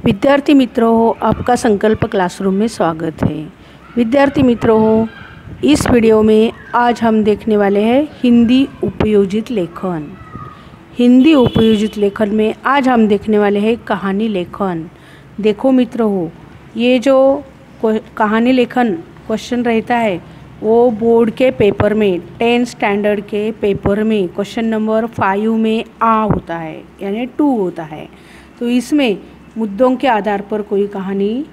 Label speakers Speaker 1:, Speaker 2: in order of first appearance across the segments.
Speaker 1: विद्यार्थी मित्रों हो, आपका संकल्प क्लासरूम में स्वागत है। विद्यार्थी मित्रों हो, इस वीडियो में आज हम देखने वाले हैं हिंदी उपयोजित लेखन। हिंदी उपयोजित लेखन में आज हम देखने वाले हैं कहानी लेखन। देखो मित्रों हो, ये जो कहानी लेखन क्वेश्चन रहता है वो बोर्ड के पेपर में 10th स्टैंडर्ड के पेपर में क्वेश्चन नंबर 5 में आ होता है, यानी 2 होता है। तो इसमें मुद्दों के आधार पर कोई कहानी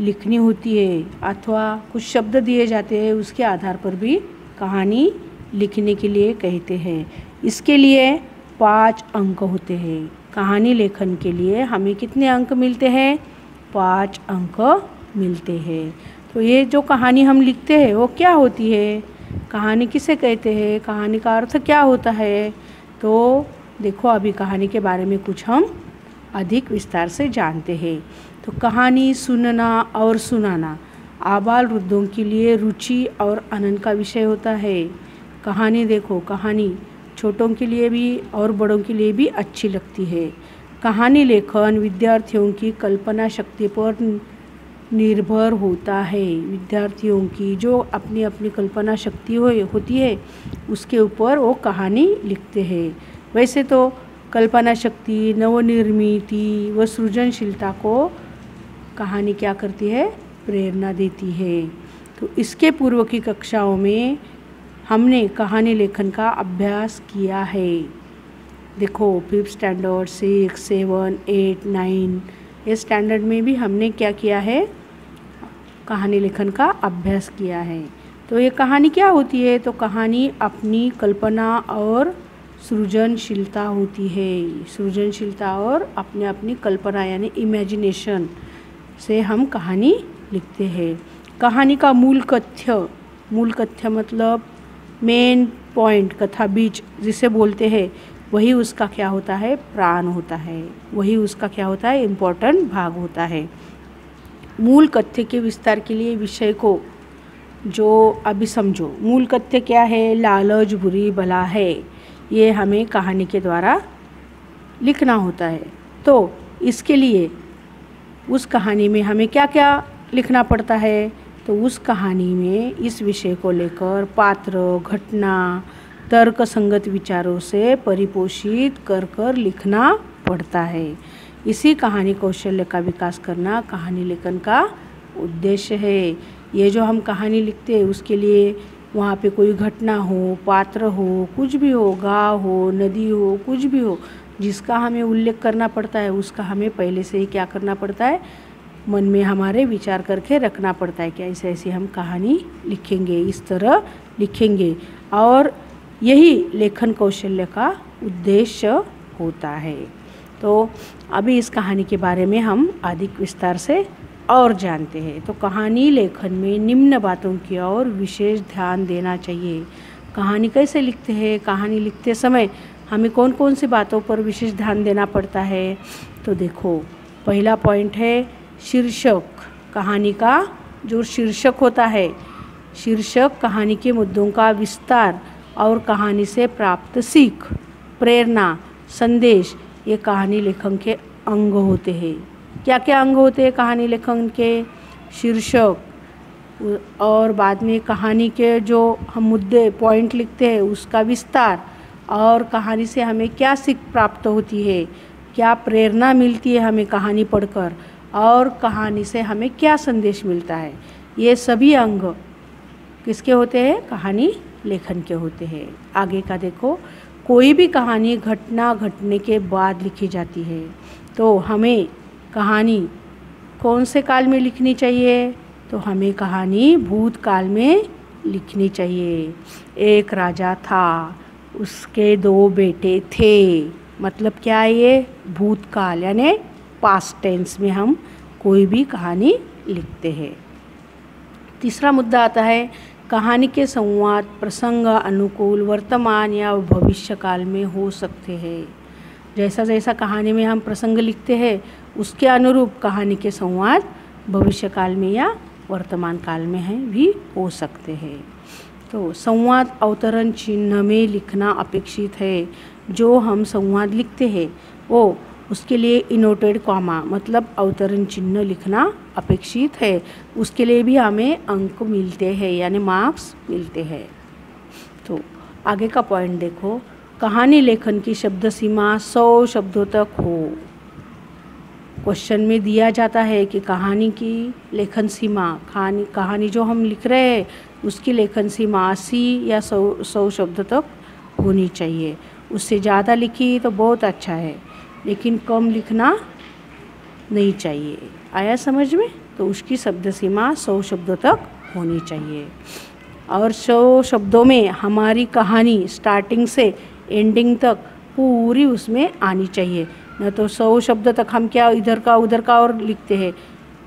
Speaker 1: लिखनी होती है अथवा कुछ शब्द दिए जाते हैं, उसके आधार पर भी कहानी लिखने के लिए कहते हैं। इसके लिए 5 अंक होते हैं। कहानी लेखन के लिए हमें कितने अंक मिलते हैं? 5 अंक मिलते हैं। तो ये जो कहानी हम लिखते हैं वो क्या होती है? कहानी किसे कहते हैं? कहानी का अर्थ क्या होता है? तो देखो, अभी कहानी के बारे में कुछ हम अधिक विस्तार से जानते हैं। तो कहानी सुनना और सुनाना आबाल वृद्धों के लिए रुचि और आनंद का विषय होता है। कहानी देखो, कहानी छोटों के लिए भी और बड़ों के लिए भी अच्छी लगती है। कहानी लेखन विद्यार्थियों की कल्पना शक्ति पर निर्भर होता है। विद्यार्थियों की जो अपनी अपनी कल्पना शक्ति होती है उसके ऊपर वो कहानी लिखते हैं। वैसे तो कल्पना शक्ति, नवनिर्मिति व सृजनशीलता को कहानी क्या करती है? प्रेरणा देती है। तो इसके पूर्व की कक्षाओं में हमने कहानी लेखन का अभ्यास किया है। देखो, 5th स्टैंडर्ड, 6, 7, 8, 9 ये स्टैंडर्ड में भी हमने क्या किया है? कहानी लेखन का अभ्यास किया है। तो ये कहानी क्या होती है? तो कहानी अपनी कल्पना और सृजनशीलता होती है। सृजनशीलता और अपनी कल्पना यानी इमेजिनेशन से हम कहानी लिखते हैं। कहानी का मूल कथ्य मतलब मेन पॉइंट, कथा बीज जिसे बोलते हैं, वही उसका क्या होता है? प्राण होता है। वही उसका क्या होता है? इम्पोर्टेंट भाग होता है। मूल कथ्य के विस्तार के लिए विषय को जो अभी समझो। मूल कथ्य क्या है? लालच बुरी बला है। ये हमें कहानी के द्वारा लिखना होता है। तो इसके लिए उस कहानी में हमें क्या क्या लिखना पड़ता है? तो उस कहानी में इस विषय को लेकर पात्र, घटना, तर्क संगत विचारों से परिपोषित कर लिखना पड़ता है। इसी कहानी कौशल्य का विकास करना कहानी लेखन का उद्देश्य है। ये जो हम कहानी लिखते हैं उसके लिए वहाँ पे कोई घटना हो, पात्र हो, कुछ भी हो, गाँव हो, नदी हो, कुछ भी हो, जिसका हमें उल्लेख करना पड़ता है उसका हमें पहले से ही क्या करना पड़ता है? मन में हमारे विचार करके रखना पड़ता है कि ऐसे ऐसे हम कहानी लिखेंगे, इस तरह लिखेंगे। और यही लेखन कौशल्य का उद्देश्य होता है। तो अभी इस कहानी के बारे में हम अधिक विस्तार से और जानते हैं। तो कहानी लेखन में निम्न बातों की ओर विशेष ध्यान देना चाहिए। कहानी कैसे लिखते हैं? कहानी लिखते समय हमें कौन कौन सी बातों पर विशेष ध्यान देना पड़ता है? तो देखो, पहला पॉइंट है शीर्षक। कहानी का जो शीर्षक होता है, शीर्षक कहानी के मुद्दों का विस्तार और कहानी से प्राप्त सीख, प्रेरणा, संदेश, ये कहानी लेखन के अंग होते हैं। क्या क्या अंग होते हैं कहानी लेखन के? शीर्षक और बाद में कहानी के जो हम मुद्दे पॉइंट लिखते हैं उसका विस्तार, और कहानी से हमें क्या सीख प्राप्त होती है, क्या प्रेरणा मिलती है हमें कहानी पढ़कर, और कहानी से हमें क्या संदेश मिलता है। ये सभी अंग किसके होते हैं? कहानी लेखन के होते हैं। आगे का देखो, कोई भी कहानी घटना घटने के बाद लिखी जाती है। तो हमें कहानी कौन से काल में लिखनी चाहिए? तो हमें कहानी भूतकाल में लिखनी चाहिए। एक राजा था, उसके 2 बेटे थे। मतलब क्या है ये? भूतकाल यानी पास्ट टेंस में हम कोई भी कहानी लिखते हैं। तीसरा मुद्दा आता है कहानी के संवाद प्रसंग अनुकूल वर्तमान या भविष्य काल में हो सकते हैं। जैसा जैसा कहानी में हम प्रसंग लिखते हैं उसके अनुरूप कहानी के संवाद भविष्य काल में या वर्तमान काल में है भी हो सकते हैं। तो संवाद अवतरण चिन्ह में लिखना अपेक्षित है। जो हम संवाद लिखते हैं वो उसके लिए इनोटेड कॉमा मतलब अवतरण चिन्ह लिखना अपेक्षित है। उसके लिए भी हमें अंक मिलते हैं यानी मार्क्स मिलते हैं। तो आगे का पॉइंट देखो, कहानी लेखन की शब्द सीमा 100 शब्दों तक हो। क्वेश्चन में दिया जाता है कि कहानी की लेखन सीमा, कहानी जो हम लिख रहे हैं उसकी लेखन सीमा 80 या 100 शब्द तक होनी चाहिए। उससे ज़्यादा लिखी तो बहुत अच्छा है, लेकिन कम लिखना नहीं चाहिए। आया समझ में? तो उसकी शब्द सीमा 100 शब्दों तक होनी चाहिए। और 100 शब्दों में हमारी कहानी स्टार्टिंग से एंडिंग तक पूरी उसमें आनी चाहिए। न तो 100 शब्द तक हम क्या इधर का उधर का और लिखते हैं,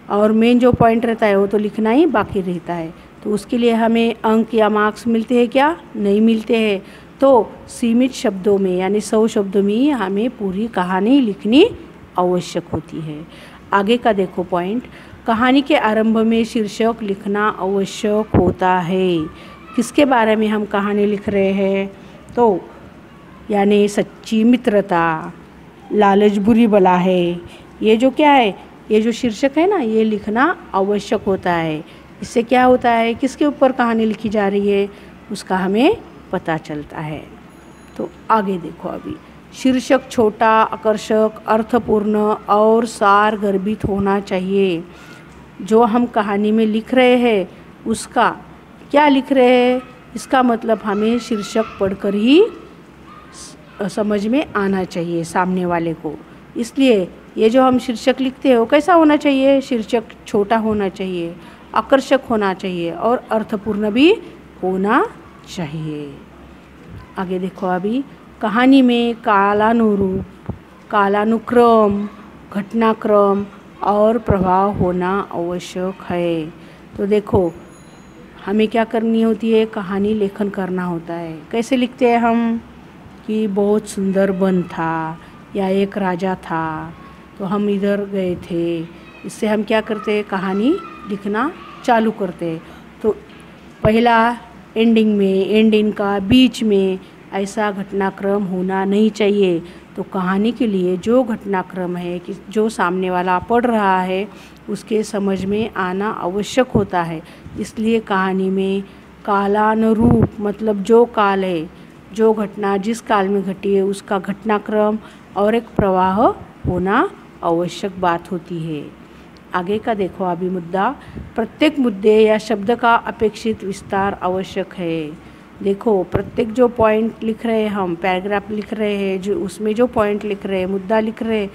Speaker 1: और मेन जो पॉइंट रहता है वो तो लिखना ही बाकी रहता है। तो उसके लिए हमें अंक या मार्क्स मिलते हैं क्या? नहीं मिलते हैं। तो सीमित शब्दों में यानी 100 शब्दों में ही हमें पूरी कहानी लिखनी आवश्यक होती है। आगे का देखो पॉइंट, कहानी के आरंभ में शीर्षक लिखना आवश्यक होता है। किसके बारे में हम कहानी लिख रहे हैं? तो यानी सच्ची मित्रता, लालच बुरी बला है, ये जो क्या है, ये जो शीर्षक है ना, ये लिखना आवश्यक होता है। इससे क्या होता है, किसके ऊपर कहानी लिखी जा रही है उसका हमें पता चलता है। तो आगे देखो, अभी शीर्षक छोटा, आकर्षक, अर्थपूर्ण और सार गर्भित होना चाहिए। जो हम कहानी में लिख रहे हैं उसका क्या लिख रहे हैं, इसका मतलब हमें शीर्षक पढ़कर ही समझ में आना चाहिए सामने वाले को। इसलिए ये जो हम शीर्षक लिखते हैं वो कैसा होना चाहिए? शीर्षक छोटा होना चाहिए, आकर्षक होना चाहिए और अर्थपूर्ण भी होना चाहिए। आगे देखो, अभी कहानी में कालानुरूप, कालानुक्रम, घटनाक्रम और प्रभाव होना आवश्यक है। तो देखो हमें क्या करनी होती है, कहानी लेखन करना होता है। कैसे लिखते हैं हम कि बहुत सुंदर वन था या एक राजा था, तो हम इधर गए थे। इससे हम क्या करते हैं, कहानी लिखना चालू करते हैं। तो पहला एंडिंग में, एंडिंग का बीच में ऐसा घटनाक्रम होना नहीं चाहिए। तो कहानी के लिए जो घटनाक्रम है कि जो सामने वाला पढ़ रहा है उसके समझ में आना आवश्यक होता है। इसलिए कहानी में कालानुरूप मतलब जो काल है, जो घटना जिस काल में घटी है उसका घटनाक्रम और एक प्रवाह होना आवश्यक बात होती है। आगे का देखो अभी मुद्दा, प्रत्येक मुद्दे या शब्द का अपेक्षित विस्तार आवश्यक है। देखो प्रत्येक जो पॉइंट लिख रहे हैं हम, पैराग्राफ लिख रहे हैं, जो उसमें जो पॉइंट लिख रहे हैं, मुद्दा लिख रहे हैं,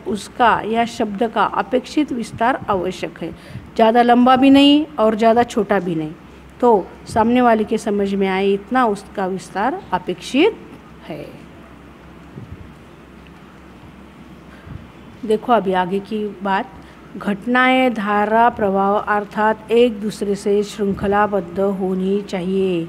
Speaker 1: उसका या शब्द का अपेक्षित विस्तार आवश्यक है। ज़्यादा लंबा भी नहीं और ज़्यादा छोटा भी नहीं, तो सामने वाले के समझ में आए इतना उसका विस्तार अपेक्षित है। देखो अभी आगे की बात, घटनाएं धारा प्रवाह अर्थात एक दूसरे से श्रृंखलाबद्ध होनी चाहिए।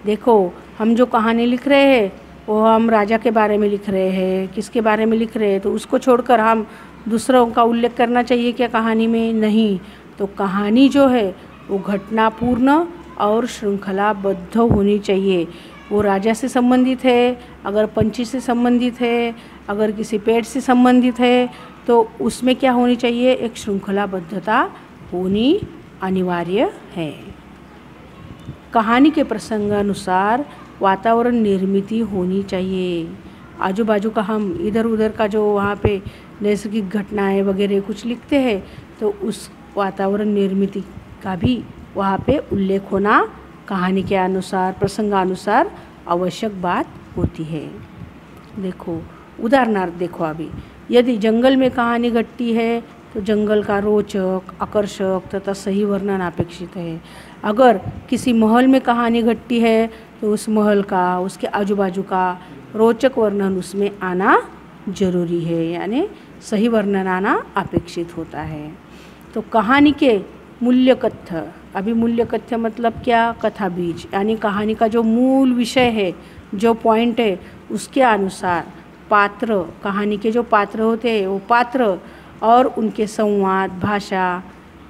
Speaker 1: देखो हम जो कहानी लिख रहे हैं वो हम राजा के बारे में लिख रहे हैं, किसके बारे में लिख रहे हैं, तो उसको छोड़कर हम दूसरों का उल्लेख करना चाहिए क्या कहानी में? नहीं। तो कहानी जो है वो घटनापूर्ण और श्रृंखलाबद्ध होनी चाहिए। वो राजा से संबंधित है, अगर पंछी से संबंधित है, अगर किसी पेड़ से संबंधित है, तो उसमें क्या होनी चाहिए, एक श्रृंखलाबद्धता होनी अनिवार्य है। कहानी के प्रसंगानुसार वातावरण निर्मित होनी चाहिए। आजू बाजू का हम इधर उधर का जो वहाँ पे नैसर्गिक घटनाएं वगैरह कुछ लिखते हैं, तो उस वातावरण निर्मित का भी वहाँ पे उल्लेख होना कहानी के अनुसार, प्रसंगानुसार आवश्यक बात होती है। देखो उदाहरणार्थ देखो अभी, यदि जंगल में कहानी घटती है तो जंगल का रोचक, आकर्षक तथा सही वर्णन अपेक्षित है। अगर किसी महल में कहानी घटती है तो उस महल का, उसके आजू बाजू का रोचक वर्णन उसमें आना जरूरी है, यानी सही वर्णन आना अपेक्षित होता है। तो कहानी के मूल्य कथ्य, अभी मूल्य कथ्य मतलब क्या, कथा बीज, यानी कहानी का जो मूल विषय है, जो पॉइंट है, उसके अनुसार पात्र, कहानी के जो पात्र होते हैं वो पात्र और उनके संवाद, भाषा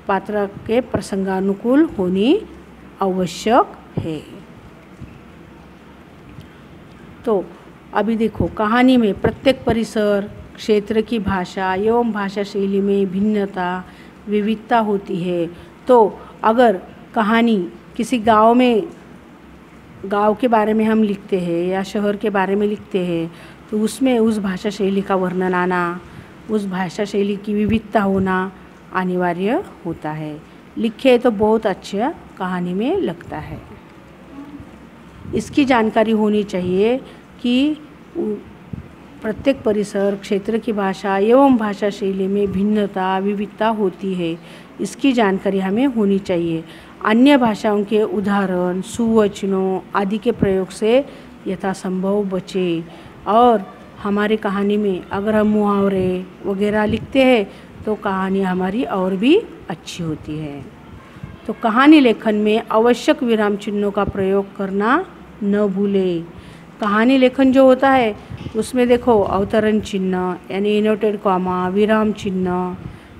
Speaker 1: पात्र के प्रसंगानुकूल होनी आवश्यक है। तो अभी देखो कहानी में प्रत्येक परिसर, क्षेत्र की भाषा एवं भाषा शैली में भिन्नता विविधता होती है। तो अगर कहानी किसी गांव के बारे में हम लिखते हैं या शहर के बारे में लिखते हैं तो उसमें उस भाषा शैली का वर्णन आना, उस भाषा शैली की विविधता होना अनिवार्य होता है। लिखे तो बहुत अच्छा कहानी में लगता है। इसकी जानकारी होनी चाहिए कि प्रत्येक परिसर क्षेत्र की भाषा एवं भाषा शैली में भिन्नता विविधता होती है। इसकी जानकारी हमें होनी चाहिए। अन्य भाषाओं के उदाहरण, सुवचनों आदि के प्रयोग से यथासंभव बचे। और हमारी कहानी में अगर हम मुहावरे वगैरह लिखते हैं तो कहानी हमारी और भी अच्छी होती है। तो कहानी लेखन में आवश्यक विराम चिन्हों का प्रयोग करना न भूलें। कहानी लेखन जो होता है उसमें देखो अवतरण चिन्ह यानी इनवर्टेड कॉमा, विराम चिन्ह,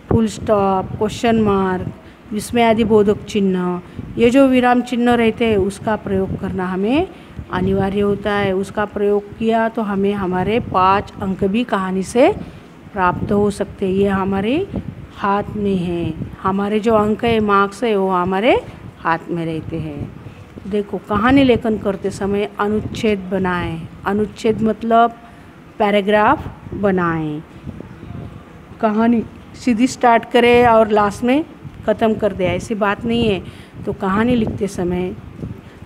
Speaker 1: फुल स्टॉप, क्वेश्चन मार्क, विस्मयादि बोधक चिन्ह, ये जो विराम चिन्ह रहते हैं उसका प्रयोग करना हमें अनिवार्य होता है। उसका प्रयोग किया तो हमें हमारे 5 अंक भी कहानी से प्राप्त हो सकते हैं। ये हमारे हाथ में है। हमारे जो अंक है, मार्क्स है, वो हमारे हाथ में रहते हैं। देखो कहानी लेखन करते समय अनुच्छेद बनाएं। अनुच्छेद मतलब पैराग्राफ बनाएं। कहानी सीधी स्टार्ट करें और लास्ट में ख़त्म कर दे, ऐसी बात नहीं है। तो कहानी लिखते समय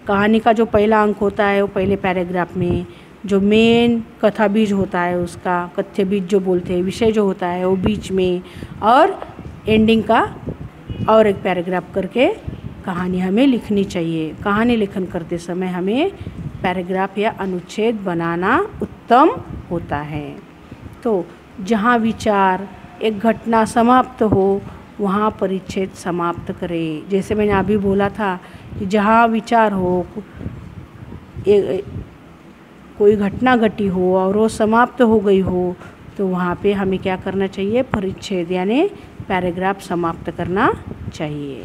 Speaker 1: कहानी का जो पहला अंक होता है वो पहले पैराग्राफ में, जो मेन कथा बीज होता है उसका कथ्य बीज जो बोलते हैं, विषय जो होता है वो बीच में, और एंडिंग का और एक पैराग्राफ करके कहानी हमें लिखनी चाहिए। कहानी लेखन करते समय हमें पैराग्राफ या अनुच्छेद बनाना उत्तम होता है। तो जहाँ विचार एक घटना समाप्त हो वहाँ परिच्छेद समाप्त करें। जैसे मैंने अभी बोला था कि जहाँ विचार हो, कोई घटना घटी हो और वो समाप्त हो गई हो तो वहाँ पे हमें क्या करना चाहिए, परिच्छेद यानी पैराग्राफ समाप्त करना चाहिए।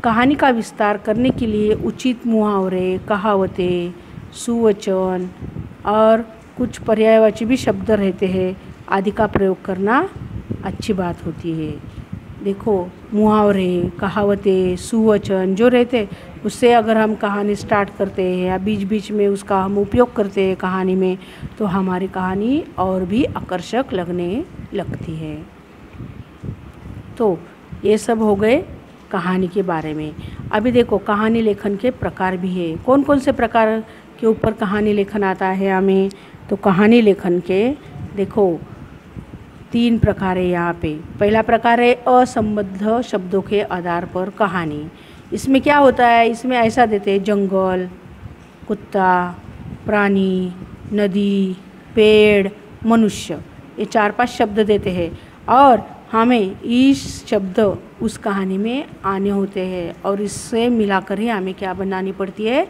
Speaker 1: कहानी का विस्तार करने के लिए उचित मुहावरे, कहावतें, सुवचन और कुछ पर्यायवाची भी शब्द रहते हैं आदि का प्रयोग करना अच्छी बात होती है। देखो मुहावरे, कहावतें, सुवचन जो रहते उससे अगर हम कहानी स्टार्ट करते हैं या बीच बीच में उसका हम उपयोग करते हैं कहानी में तो हमारी कहानी और भी आकर्षक लगने लगती है। तो ये सब हो गए कहानी के बारे में। अभी देखो कहानी लेखन के प्रकार भी है। कौन कौन से प्रकार के ऊपर कहानी लेखन आता है हमें, तो कहानी लेखन के देखो 3 प्रकार है यहाँ पे। पहला प्रकार है असंबद्ध शब्दों के आधार पर कहानी। इसमें क्या होता है, इसमें ऐसा देते हैं जंगल, कुत्ता, प्राणी, नदी, पेड़, मनुष्य, ये 4-5 शब्द देते हैं और हमें इस शब्द उस कहानी में आने होते हैं और इससे मिलाकर ही हमें क्या बनानी पड़ती है,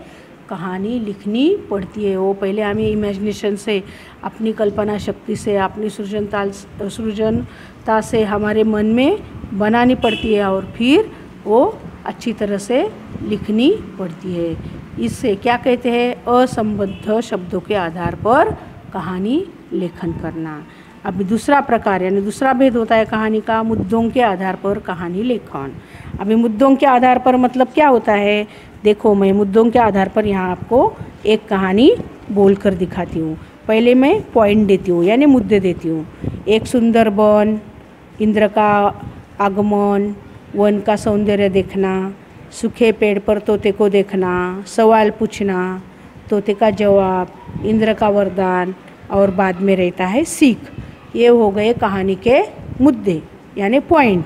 Speaker 1: कहानी लिखनी पड़ती है। वो पहले हमें इमेजिनेशन से, अपनी कल्पना शक्ति से, अपनी सृजनता से हमारे मन में बनानी पड़ती है और फिर वो अच्छी तरह से लिखनी पड़ती है। इससे क्या कहते हैं, असंबद्ध शब्दों के आधार पर कहानी लेखन करना। अभी दूसरा प्रकार यानी दूसरा भेद होता है कहानी का, मुद्दों के आधार पर कहानी लेखन। अभी मुद्दों के आधार पर मतलब क्या होता है, देखो मैं मुद्दों के आधार पर यहाँ आपको एक कहानी बोल कर दिखाती हूँ। पहले मैं पॉइंट देती हूँ यानी मुद्दे देती हूँ। एक सुंदर वन, इंद्र का आगमन, वन का सौंदर्य देखना, सूखे पेड़ पर तोते को देखना, सवाल पूछना, तोते का जवाब, इंद्र का वरदान और बाद में रहता है सीख। ये हो गए कहानी के मुद्दे यानी पॉइंट।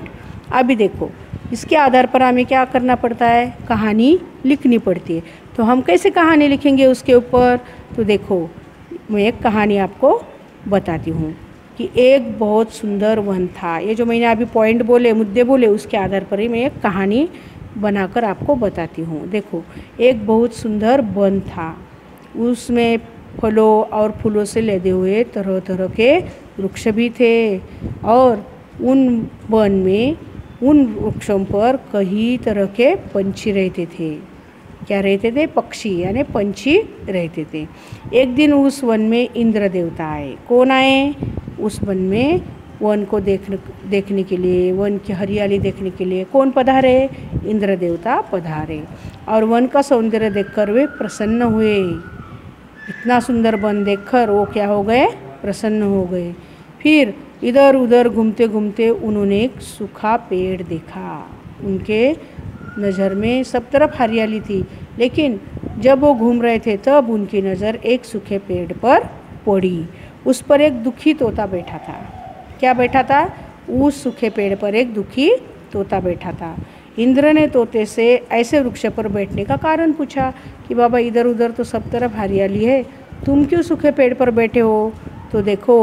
Speaker 1: अभी देखो इसके आधार पर हमें क्या करना पड़ता है, कहानी लिखनी पड़ती है। तो हम कैसे कहानी लिखेंगे उसके ऊपर, तो देखो मैं एक कहानी आपको बताती हूँ कि एक बहुत सुंदर वन था। ये जो मैंने अभी पॉइंट बोले, मुद्दे बोले, उसके आधार पर ही मैं एक कहानी बनाकर आपको बताती हूँ। देखो एक बहुत सुंदर वन था, उसमें फलों और फूलों से लदे हुए तरह तरह के वृक्ष भी थे और उन वन में, उन वृक्षों पर कई तरह के पंछी रहते थे। क्या रहते थे, पक्षी यानी पंछी रहते थे। एक दिन उस वन में इंद्र देवता आए। कौन आए, उस वन में वन को देखने के लिए, वन की हरियाली देखने के लिए कौन पधारे? इंद्र देवता पधारे और वन का सौंदर्य देखकर वे प्रसन्न हुए। इतना सुंदर वन देखकर वो क्या हो गए? प्रसन्न हो गए। फिर इधर उधर घूमते घूमते उन्होंने एक सूखा पेड़ देखा। उनके नज़र में सब तरफ हरियाली थी, लेकिन जब वो घूम रहे थे तब उनकी नज़र एक सूखे पेड़ पर पड़ी। उस पर एक दुखी तोता बैठा था। क्या बैठा था? उस सूखे पेड़ पर एक दुखी तोता बैठा था। इंद्र ने तोते से ऐसे वृक्ष पर बैठने का कारण पूछा कि बाबा इधर उधर तो सब तरफ हरियाली है, तुम क्यों सूखे पेड़ पर बैठे हो? तो देखो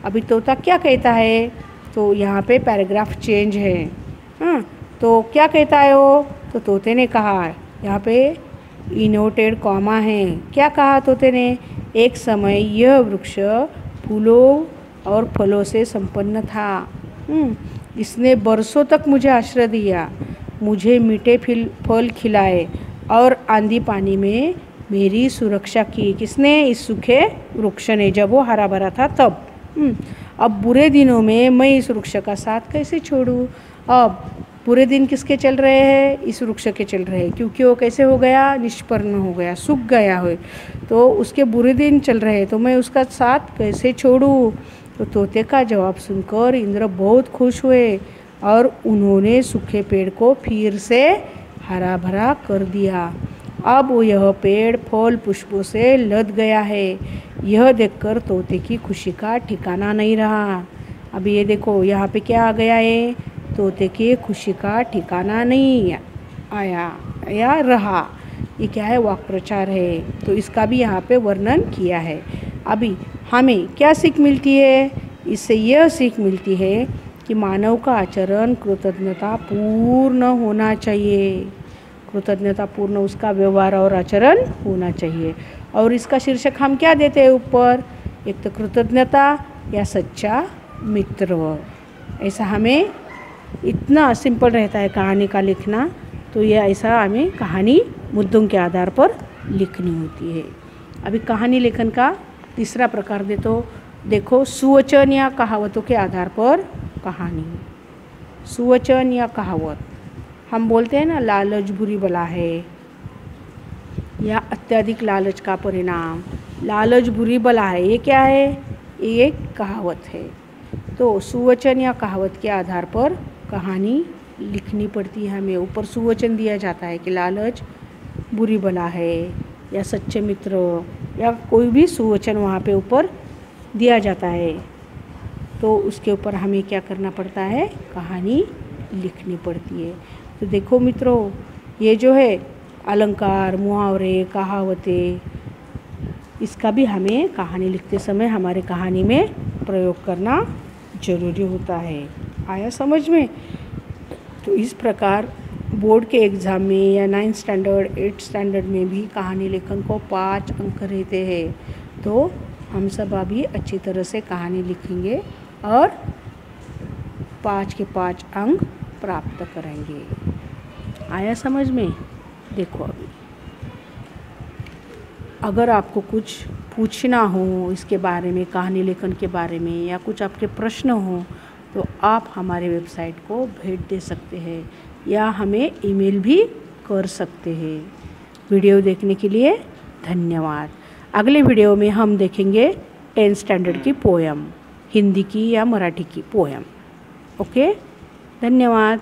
Speaker 1: अभी तोता क्या कहता है, तो यहाँ पे पैराग्राफ चेंज है। हाँ, तो क्या कहता है वो? तो तोते ने कहा, यहाँ पे इनवर्टेड कॉमा है। क्या कहा तोते ने? एक समय यह वृक्ष फूलों और फलों से संपन्न था। इसने बरसों तक मुझे आश्रय दिया, मुझे मीठे फल खिलाए और आंधी पानी में मेरी सुरक्षा की। किसने? इस सूखे वृक्ष ने, जब वो हरा भरा था तब। अब बुरे दिनों में मैं इस वृक्ष का साथ कैसे छोड़ूं? अब बुरे दिन किसके चल रहे हैं? इस वृक्ष के चल रहे हैं, क्योंकि वो कैसे हो गया? निष्पर्ण हो गया, सूख गया है, तो उसके बुरे दिन चल रहे हैं, तो मैं उसका साथ कैसे छोड़ूं? तो तोते का जवाब सुनकर इंद्र बहुत खुश हुए और उन्होंने सूखे पेड़ को फिर से हरा भरा कर दिया। अब वो यह पेड़ फल पुष्पों से लद गया है। यह देखकर तोते की खुशी का ठिकाना नहीं रहा। अभी ये देखो यहाँ पे क्या आ गया है? तोते की खुशी का ठिकाना नहीं आया या रहा। ये क्या है? वाक्प्रचार है, तो इसका भी यहाँ पे वर्णन किया है। अभी हमें क्या सीख मिलती है? इससे यह सीख मिलती है कि मानव का आचरण कृतज्ञता पूर्ण होना चाहिए। कृतज्ञता पूर्ण उसका व्यवहार और आचरण होना चाहिए। और इसका शीर्षक हम क्या देते हैं ऊपर? एक तो कृतज्ञता या सच्चा मित्र। ऐसा हमें इतना सिंपल रहता है कहानी का लिखना, तो ये ऐसा हमें कहानी मुद्दों के आधार पर लिखनी होती है। अभी कहानी लेखन का तीसरा प्रकार देखो सुवचन या कहावतों के आधार पर कहानी। सुवचन या कहावत, हम बोलते हैं ना लालच बुरी बला है, या अत्यधिक लालच का परिणाम, लालच बुरी बला है, ये क्या है? ये एक कहावत है। तो सुवचन या कहावत के आधार पर कहानी लिखनी पड़ती है हमें। ऊपर सुवचन दिया जाता है कि लालच बुरी बला है या सच्चे मित्र, या कोई भी सुवचन वहाँ पे ऊपर दिया जाता है, तो उसके ऊपर हमें क्या करना पड़ता है? कहानी लिखनी पड़ती है। तो देखो मित्रों, ये जो है अलंकार, मुहावरे, कहावतें, इसका भी हमें कहानी लिखते समय हमारे कहानी में प्रयोग करना जरूरी होता है। आया समझ में? तो इस प्रकार बोर्ड के एग्ज़ाम में या 9th स्टैंडर्ड 8th स्टैंडर्ड में भी कहानी लेखन को 5 अंक रहते हैं। तो हम सब अभी अच्छी तरह से कहानी लिखेंगे और 5 के 5 अंक प्राप्त करेंगे। आया समझ में? देखो अभी अगर आपको कुछ पूछना हो इसके बारे में, कहानी लेखन के बारे में, या कुछ आपके प्रश्न हो, तो आप हमारे वेबसाइट को भेज दे सकते हैं या हमें ईमेल भी कर सकते हैं। वीडियो देखने के लिए धन्यवाद। अगले वीडियो में हम देखेंगे 10th स्टैंडर्ड की पोयम, हिंदी की या मराठी की पोयम। ओके, धन्यवाद।